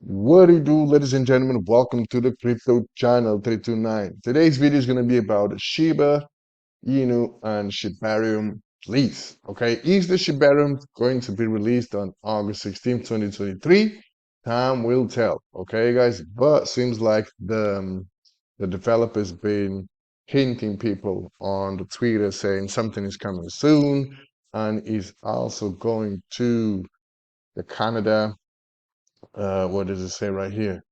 What do you do, ladies and gentlemen? Welcome to the crypto channel 329. Today's video is going to be about Shiba Inu and Shibarium release. Okay, is the Shibarium going to be released on August 16th, 2023? Time will tell. Okay, guys, but seems like the developer's been hinting people on the Twitter saying something is coming soon and is also going to the Canada. What does it say right here?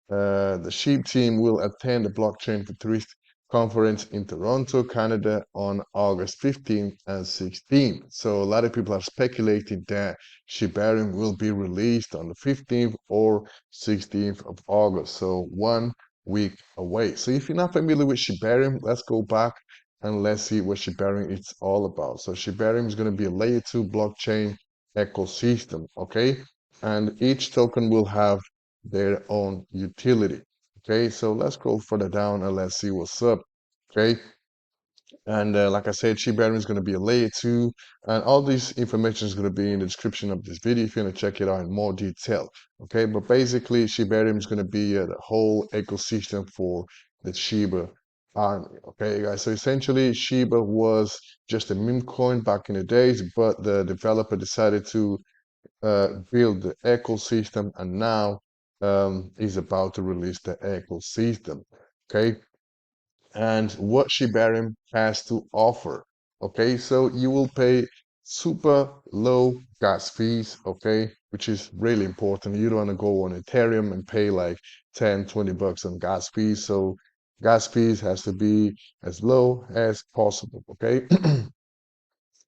The Sheep team will attend the Blockchain Futurist Conference in Toronto, Canada on August 15th and 16th. So a lot of people are speculating that Shibarium will be released on the 15th or 16th of August. So 1 week away. So if you're not familiar with Shibarium, let's go back and let's see what Shibarium is all about. So Shibarium is going to be a layer 2 blockchain ecosystem, okay? And each token will have their own utility. Okay, so let's scroll further down and let's see what's up. Okay, and like I said, Shibarium is going to be a layer 2, and all this information is going to be in the description of this video if you want to check it out in more detail. Okay, but basically, Shibarium is going to be the whole ecosystem for the Shiba army. Okay, guys, so essentially, Shiba was just a meme coin back in the days, but the developer decided to build the ecosystem, and now is about to release the ecosystem. Okay, and what Shibarium has to offer. Okay, so you will pay super low gas fees, okay, which is really important. You don't want to go on Ethereum and pay like 10, 20 bucks on gas fees. So gas fees has to be as low as possible, okay?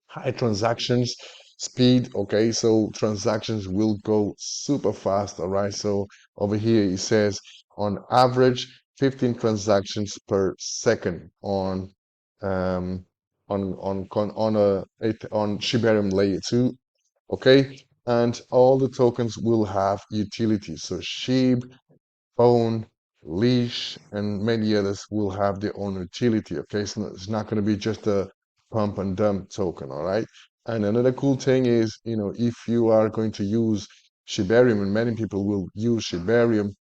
High transactions speed. Okay, so transactions will go super fast. All right, so over here it says on average 15 transactions per second um on Shibarium layer 2. Okay, and all the tokens will have utilities. So Shib, Phone, Leash, and many others will have their own utility. Okay, so it's not going to be just a pump and dump token. All right. And another cool thing is, if you are going to use Shibarium, and many people will use Shibarium,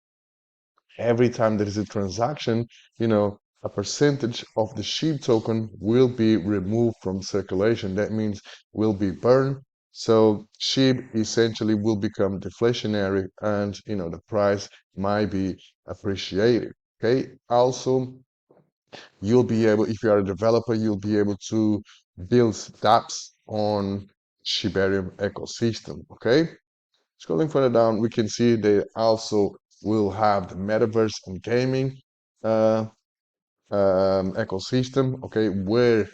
every time there is a transaction, a percentage of the SHIB token will be removed from circulation. That means will be burned. So SHIB essentially will become deflationary, and the price might be appreciated. Okay. Also, you'll be able, if you are a developer, you'll be able to build dApps on Shibarium ecosystem. Okay. Scrolling further down, we can see they also will have the metaverse and gaming uh, ecosystem, okay, where,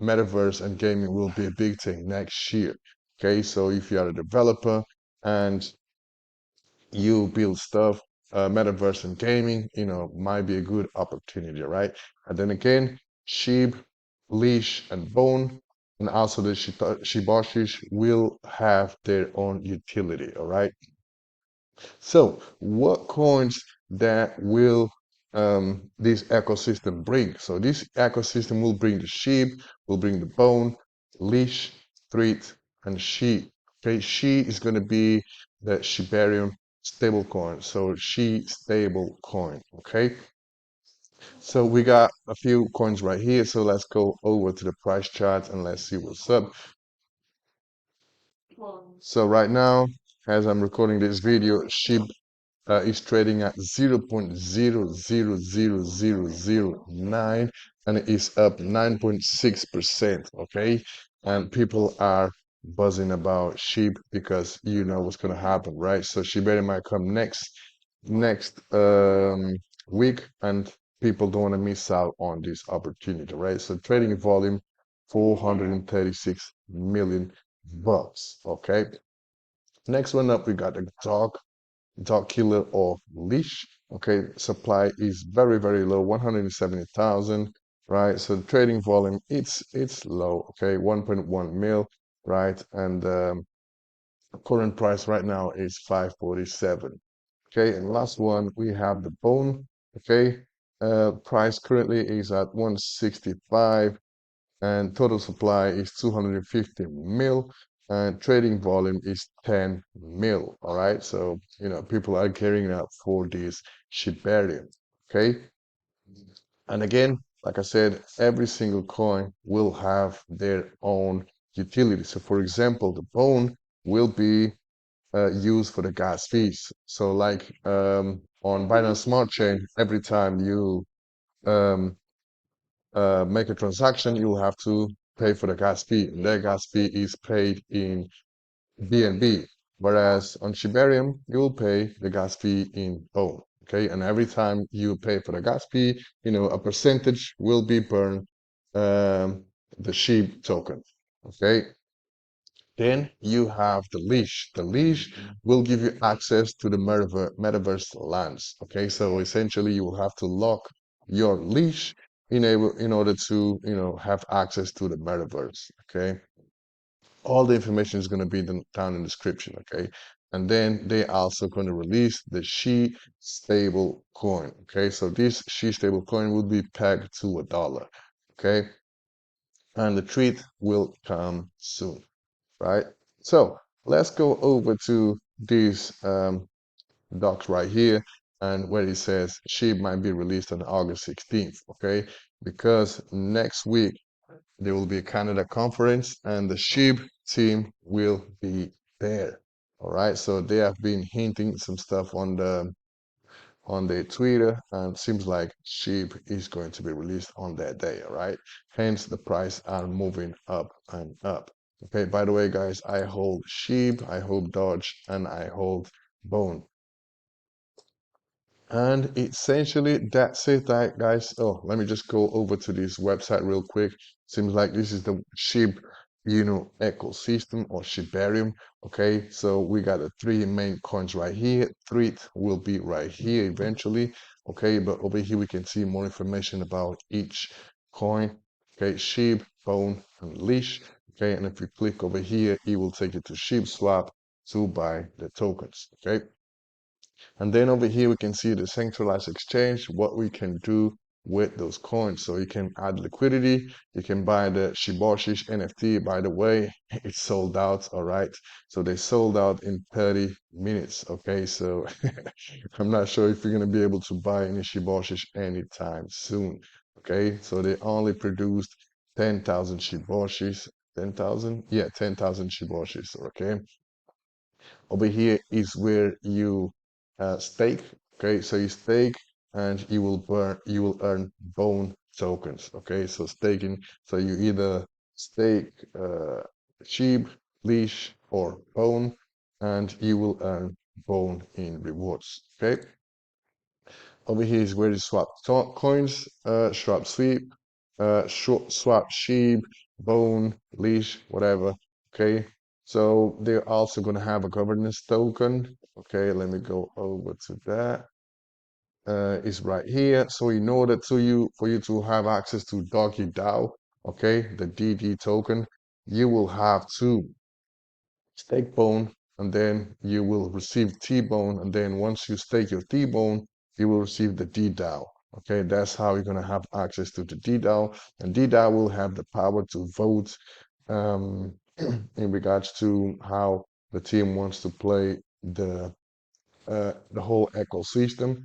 metaverse and gaming will be a big thing next year. Okay, so if you are a developer and you build stuff, metaverse and gaming, might be a good opportunity, right? And then again, Sheep, Leash, and Bone, and also the Shibashish will have their own utility, all right? So, what coins that will this ecosystem bring? So, this ecosystem will bring the sheep, will bring the bone, leash, street, and she. Okay, she is going to be the Shibarium stable coin. So, she stable coin. Okay, so we got a few coins right here. So, let's go over to the price chart and let's see what's up. So, right now, as I'm recording this video, Shib is trading at 0.000009 and it is up 9.6%. Okay, and people are buzzing about sheep because you know what's going to happen, right? So Shibari might come next week, and people don't want to miss out on this opportunity, right? So trading volume 436 million bucks. Okay, next one up we got the dog killer of leash. Okay, supply is very, very low, 170,000, right? So the trading volume, it's low, okay, 1.1 mil, right? And current price right now is 547. Okay, and last one, we have the bone. Okay, price currently is at 165, and total supply is 250 mil. and trading volume is 10 mil. All right, so people are carrying out for this Shibarium. Okay, and again, like I said, every single coin will have their own utility. So, for example, the bone will be used for the gas fees. So, like on Binance Smart Chain, every time you um, make a transaction, you will have to pay for the gas fee. And that gas fee is paid in BNB. Whereas on Shibarium, you'll pay the gas fee in BONE. Okay, and every time you pay for the gas fee, a percentage will be burned the SHIB token. Okay, then you have the leash. The leash will give you access to the metaverse lands. Okay, so essentially you will have to lock your leash in order to have access to the metaverse. Okay, all the information is going to be down in the description. Okay, and then they also going to release the She stable coin. Okay, so this She stable coin will be pegged to $1. Okay, and the treat will come soon, right? So let's go over to this docs right here, and where it says SHIB might be released on August 16th, okay? Because next week there will be a Canada conference and the SHIB team will be there. All right, so they have been hinting some stuff on their Twitter, and seems like SHIB is going to be released on that day, all right? Hence, the price are moving up and up. Okay, by the way, guys, I hold SHIB, I hold Dodge, and I hold Bone. And essentially, that's it, guys. Oh, let me just go over to this website real quick. Seems like this is the Shib ecosystem or Shibarium. Okay, so we got the three main coins right here. Three will be right here eventually. Okay, but over here we can see more information about each coin. Okay, Shib, Bone, and Leash. Okay, and if you click over here, it will take you to Shib Swap to buy the tokens. Okay. And then over here, we can see the centralized exchange, what we can do with those coins. So you can add liquidity. You can buy the Shiboshi's NFT. By the way, it's sold out. All right. So they sold out in 30 minutes. Okay. So I'm not sure if you're going to be able to buy any Shiboshi's anytime soon. Okay. So they only produced 10,000 Shiboshi's. 10,000? Yeah, 10,000 Shiboshi's. Okay. Over here is where you stake. Okay, so you stake and you will earn bone tokens. Okay, so staking. So you either stake sheep, leash, or bone, and you will earn bone in rewards. Okay. Over here is where you swap coins, swap sweep, swap sheep, bone, leash, whatever. Okay. So they're also going to have a governance token. Okay, let me go over to that. It's right here. So in order for you to have access to Doggy DAO, okay, the DD token, you will have to stake bone, and then you will receive T-bone, and then once you stake your T-bone, you will receive the D-DAO. Okay, that's how you're gonna have access to the D-DAO, and D-DAO will have the power to vote in regards to how the team wants to play the whole ecosystem.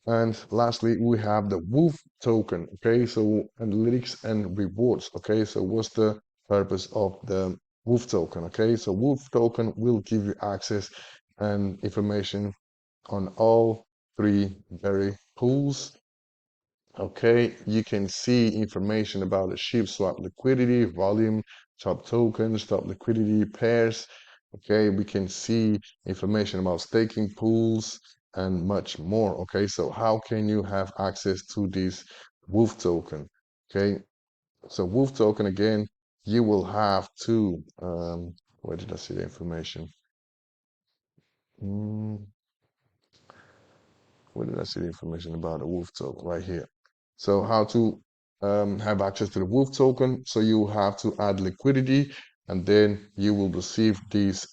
And lastly, we have the WOOF token. Okay, so analytics and rewards. Okay, so what's the purpose of the WOOF token? Okay, so WOOF token will give you access and information on all three berry pools. Okay, you can see information about the SHIB swap liquidity, volume, top tokens, top liquidity pairs. Okay, we can see information about staking pools and much more. Okay, so how can you have access to this WOOF token? Okay, so WOOF token again, you will have to, where did I see the information? Mm, where did I see the information about the WOOF token? Right here. So how to have access to the WOOF token. So you have to add liquidity, and then you will receive these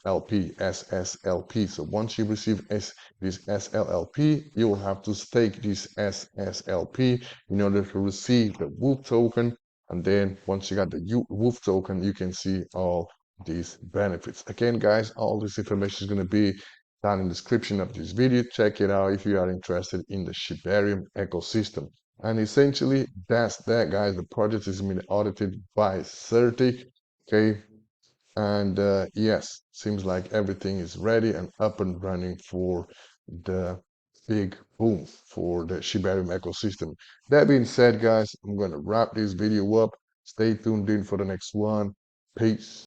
LP, SSLP. So once you receive this SLLP, you will have to stake this SSLP in order to receive the WOOF token. And then once you got the WOOF token, you can see all these benefits. Again, guys, all this information is going to be down in the description of this video. Check it out if you are interested in the Shibarium ecosystem. And essentially, that's that, guys. The project is being audited by 30. Okay. And yes, seems like everything is ready and up and running for the big boom for the Shibarium ecosystem. That being said, guys, I'm going to wrap this video up. Stay tuned in for the next one. Peace.